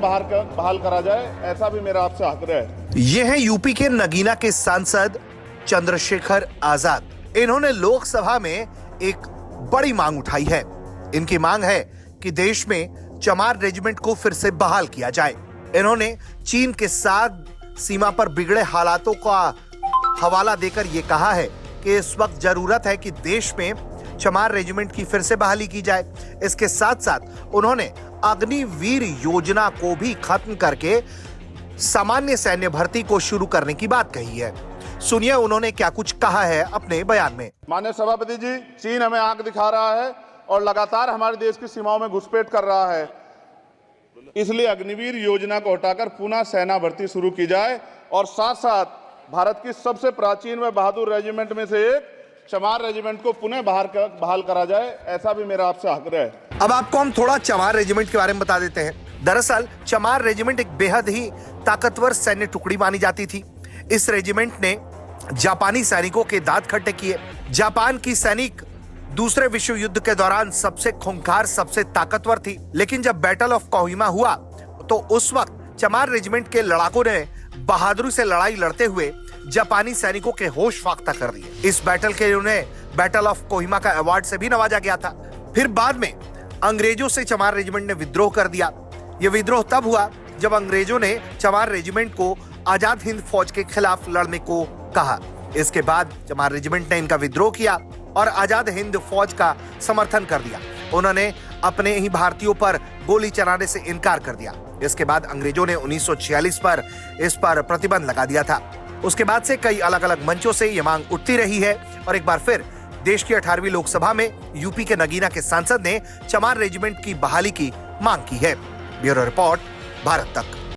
बहाल करा जाए, ऐसा भी मेरा आपसे आग्रह है। ये हैं यूपी के नगीना के सांसद चंद्रशेखर आजाद। इन्होंने लोकसभा में एक बड़ी मांग उठाई है। इनकी मांग है कि देश में चमार रेजिमेंट को फिर से बहाल किया जाए। इन्होंने चीन के साथ सीमा पर बिगड़े हालातों का हवाला देकर यह कहा है कि इस वक्त जरूरत है कि देश में चमार रेजिमेंट की फिर से बहाली की जाए। इसके साथ साथ उन्होंने अग्निवीर योजना को भी खत्म करके सामान्य सैन्य भर्ती को शुरू करने की बात कही है। सुनिए उन्होंने क्या कुछ कहा है अपने बयान में। माननीय सभापति जी, चीन हमें आंख दिखा रहा है और लगातार हमारे देश की सीमाओं में घुसपैठ कर रहा है। इसलिए अग्निवीर योजना को हटाकर पुनः सेना भर्ती शुरू की जाए और साथ साथ भारत की सबसे प्राचीन व बहादुर रेजिमेंट में से एक चमार रेजिमेंट को पुनः बहाल करा जाए, ऐसा भी मेरा आपसे आग्रह है। अब आपको हम थोड़ा चमार रेजिमेंट के बारे में बता देते हैं। दरअसल चमार रेजिमेंट एक बेहद ही ताकतवर सैन्य टुकड़ी मानी जाती थी। इस रेजिमेंट ने जापानी सैनिकों के दांत खट्टे किए। जापान की सैनिक दूसरे विश्व युद्ध के दौरान सबसे खूंखार, सबसे ताकतवर थी। लेकिन जब बैटल ऑफ कोहिमा हुआ तो उस वक्त चमार रेजिमेंट के लड़ाकों ने बहादुरी से लड़ाई लड़ते हुए जापानी सैनिकों के होश फाख्ता कर दिए। इस बैटल के लिए उन्हें बैटल ऑफ कोहिमा का अवार्ड से भी नवाजा गया था। फिर बाद में अंग्रेजों से चमार रेजिमेंट ने विद्रोह कर दिया। यह विद्रोह तब हुआ जब अंग्रेजों ने चमार रेजिमेंट को आजाद हिंद फौज के खिलाफ लड़ने को कहा। इसके बाद चमार रेजिमेंट ने इनका विद्रोह किया और आजाद हिंद फौज का समर्थन कर दिया। उन्होंने अपने ही भारतीयों पर गोली चलाने से इनकार कर दिया। इसके बाद अंग्रेजों ने 1946 पर इस पर प्रतिबंध लगा दिया था। उसके बाद से कई अलग अलग मंचों से यह मांग उठती रही है और एक बार फिर देश की 18वीं लोकसभा में यूपी के नगीना के सांसद ने चमार रेजिमेंट की बहाली की मांग की है। ब्यूरो रिपोर्ट, भारत तक।